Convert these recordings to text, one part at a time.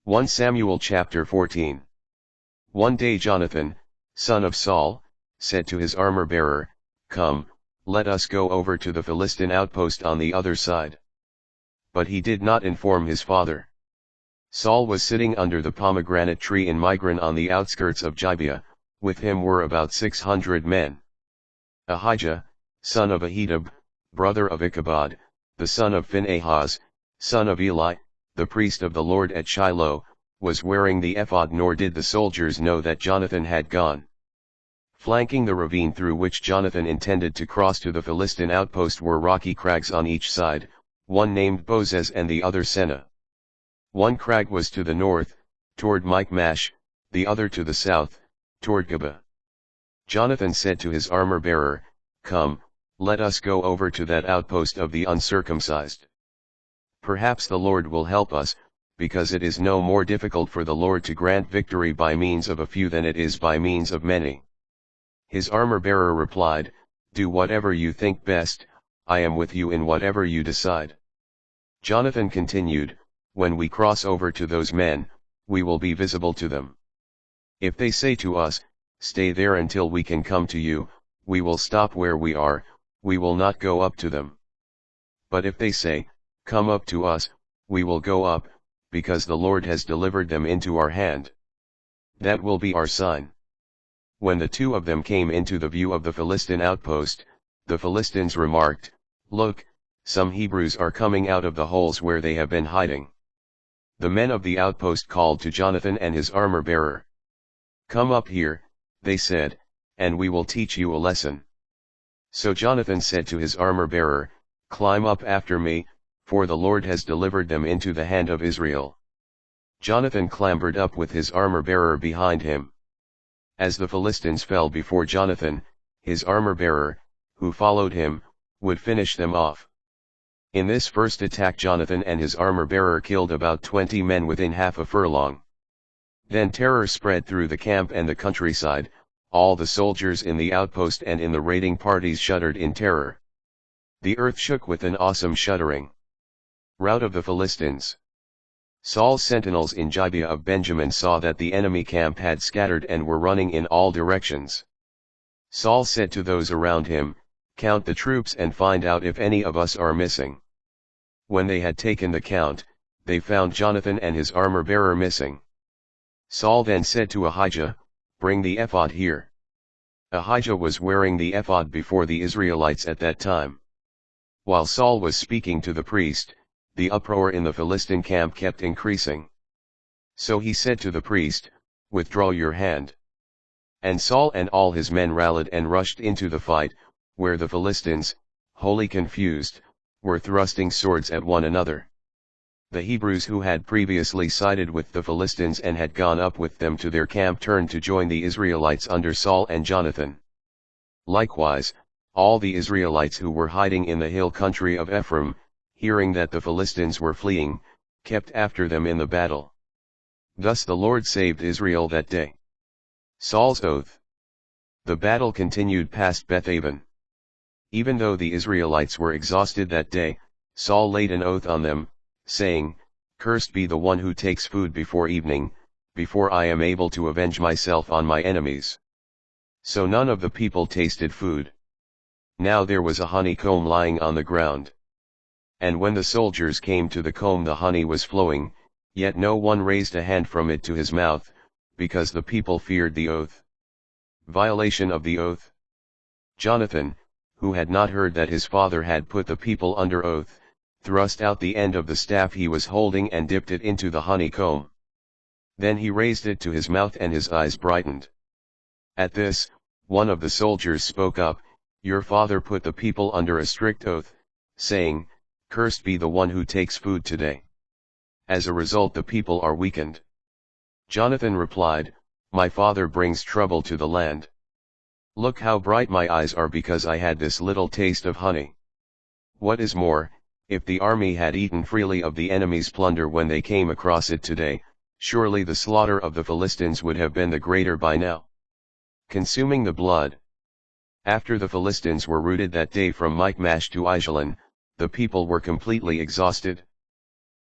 1 Samuel chapter 14. One day Jonathan, son of Saul, said to his armor-bearer, "Come, let us go over to the Philistine outpost on the other side." But he did not inform his father. Saul was sitting under the pomegranate tree in Migron on the outskirts of Gibeah. With him were about 600 men. Ahijah, son of Ahitub, brother of Ichabod, the son of Phinehas, son of Eli, the priest of the Lord at Shiloh, was wearing the ephod, nor did the soldiers know that Jonathan had gone. Flanking the ravine through which Jonathan intended to cross to the Philistine outpost were rocky crags on each side, one named Bozez and the other Seneh. One crag was to the north, toward Michmash, the other to the south, toward Geba. Jonathan said to his armor-bearer, "Come, let us go over to that outpost of the uncircumcised. Perhaps the Lord will help us, because it is no more difficult for the Lord to grant victory by means of a few than it is by means of many." His armor-bearer replied, "Do whatever you think best, I am with you in whatever you decide." Jonathan continued, "When we cross over to those men, we will be visible to them. If they say to us, 'Stay there until we can come to you,' we will stop where we are, we will not go up to them. But if they say, 'Come up to us,' we will go up, because the Lord has delivered them into our hand. That will be our sign." When the two of them came into the view of the Philistine outpost, the Philistines remarked, "Look, some Hebrews are coming out of the holes where they have been hiding." The men of the outpost called to Jonathan and his armor-bearer. "Come up here," they said, "and we will teach you a lesson." So Jonathan said to his armor-bearer, "Climb up after me, for the Lord has delivered them into the hand of Israel." Jonathan clambered up with his armor-bearer behind him. As the Philistines fell before Jonathan, his armor-bearer, who followed him, would finish them off. In this first attack Jonathan and his armor-bearer killed about 20 men within half a furlong. Then terror spread through the camp and the countryside, all the soldiers in the outpost and in the raiding parties shuddered in terror. The earth shook with an awesome shuddering. Rout of the Philistines. Saul's sentinels in Gibeah of Benjamin saw that the enemy camp had scattered and were running in all directions. Saul said to those around him, "Count the troops and find out if any of us are missing." When they had taken the count, they found Jonathan and his armor-bearer missing. Saul then said to Ahijah, "Bring the ephod here." Ahijah was wearing the ephod before the Israelites at that time. While Saul was speaking to the priest, the uproar in the Philistine camp kept increasing. So he said to the priest, "Withdraw your hand." And Saul and all his men rallied and rushed into the fight, where the Philistines, wholly confused, were thrusting swords at one another. The Hebrews who had previously sided with the Philistines and had gone up with them to their camp turned to join the Israelites under Saul and Jonathan. Likewise, all the Israelites who were hiding in the hill country of Ephraim, hearing that the Philistines were fleeing, kept after them in the battle. Thus the Lord saved Israel that day. Saul's oath. The battle continued past Bethaven. Even though the Israelites were exhausted that day, Saul laid an oath on them, saying, "Cursed be the one who takes food before evening, before I am able to avenge myself on my enemies." So none of the people tasted food. Now there was a honeycomb lying on the ground. And when the soldiers came to the comb the honey was flowing, yet no one raised a hand from it to his mouth, because the people feared the oath. Violation of the oath. Jonathan, who had not heard that his father had put the people under oath, thrust out the end of the staff he was holding and dipped it into the honeycomb. Then he raised it to his mouth and his eyes brightened. At this, one of the soldiers spoke up, "Your father put the people under a strict oath, saying, 'Cursed be the one who takes food today.' As a result the people are weakened." Jonathan replied, "My father brings trouble to the land. Look how bright my eyes are because I had this little taste of honey. What is more, if the army had eaten freely of the enemy's plunder when they came across it today, surely the slaughter of the Philistines would have been the greater by now." Consuming the blood. After the Philistines were routed that day from Michmash to Aijalon, the people were completely exhausted.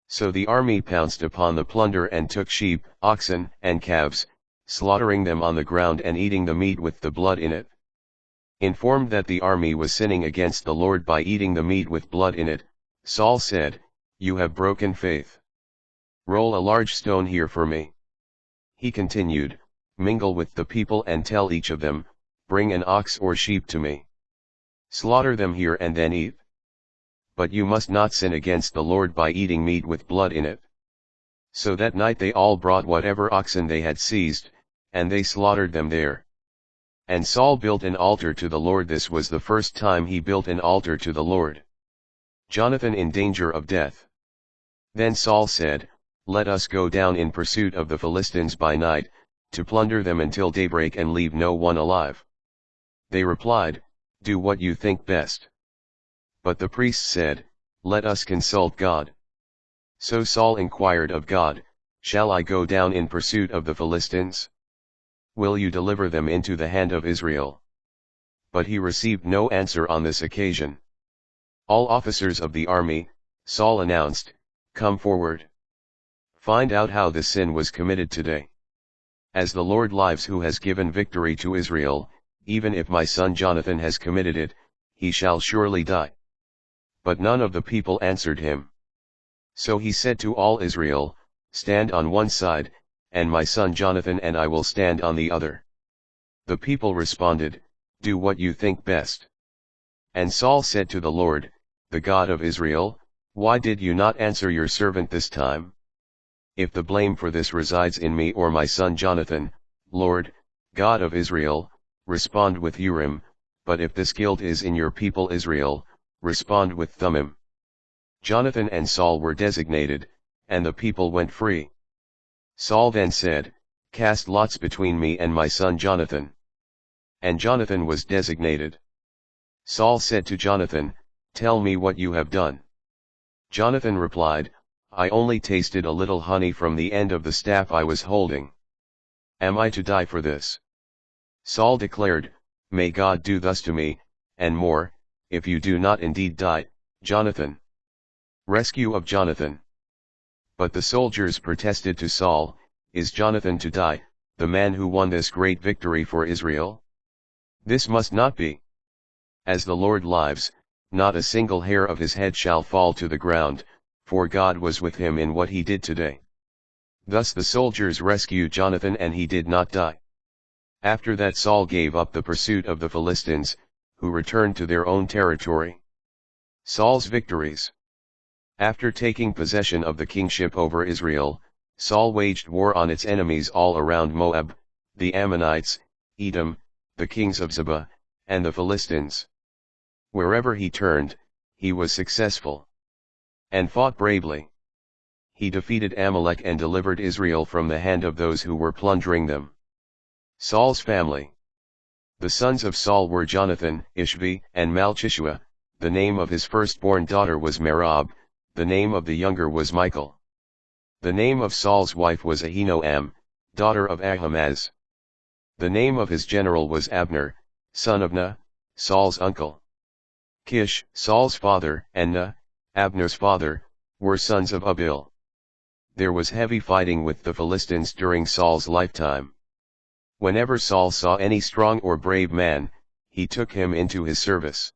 So the army pounced upon the plunder and took sheep, oxen, and calves, slaughtering them on the ground and eating the meat with the blood in it. Informed that the army was sinning against the Lord by eating the meat with blood in it, Saul said, "You have broken faith. Roll a large stone here for me." He continued, "Mingle with the people and tell each of them, bring an ox or sheep to me. Slaughter them here and then eat. But you must not sin against the Lord by eating meat with blood in it." So that night they all brought whatever oxen they had seized, and they slaughtered them there. And Saul built an altar to the Lord. This was the first time he built an altar to the Lord. Jonathan in danger of death. Then Saul said, "Let us go down in pursuit of the Philistines by night, to plunder them until daybreak and leave no one alive." They replied, "Do what you think best." But the priests said, "Let us consult God." So Saul inquired of God, "Shall I go down in pursuit of the Philistines? Will you deliver them into the hand of Israel?" But he received no answer on this occasion. "All officers of the army," Saul announced, "come forward. Find out how this sin was committed today. As the Lord lives who has given victory to Israel, even if my son Jonathan has committed it, he shall surely die." But none of the people answered him. So he said to all Israel, "Stand on one side, and my son Jonathan and I will stand on the other." The people responded, "Do what you think best." And Saul said to the Lord, the God of Israel, "Why did you not answer your servant this time? If the blame for this resides in me or my son Jonathan, Lord, God of Israel, respond with Urim, but if this guilt is in your people Israel, respond with Thummim." Jonathan and Saul were designated, and the people went free. Saul then said, "Cast lots between me and my son Jonathan." And Jonathan was designated. Saul said to Jonathan, "Tell me what you have done." Jonathan replied, "I only tasted a little honey from the end of the staff I was holding. Am I to die for this?" Saul declared, "May God do thus to me, and more, if you do not indeed die, Jonathan." Rescue of Jonathan. But the soldiers protested to Saul, "Is Jonathan to die, the man who won this great victory for Israel? This must not be. As the Lord lives, not a single hair of his head shall fall to the ground, for God was with him in what he did today." Thus the soldiers rescued Jonathan and he did not die. After that Saul gave up the pursuit of the Philistines, who returned to their own territory. Saul's victories. After taking possession of the kingship over Israel, Saul waged war on its enemies all around Moab, the Ammonites, Edom, the kings of Zebah, and the Philistines. Wherever he turned, he was successful, and fought bravely. He defeated Amalek and delivered Israel from the hand of those who were plundering them. Saul's family. The sons of Saul were Jonathan, Ishvi, and Malchishua. The name of his firstborn daughter was Merab, the name of the younger was Michal. The name of Saul's wife was Ahinoam, daughter of Ahimaaz. The name of his general was Abner, son of Ner, Saul's uncle. Kish, Saul's father, and Ner, Abner's father, were sons of Abiel. There was heavy fighting with the Philistines during Saul's lifetime. Whenever Saul saw any strong or brave man, he took him into his service.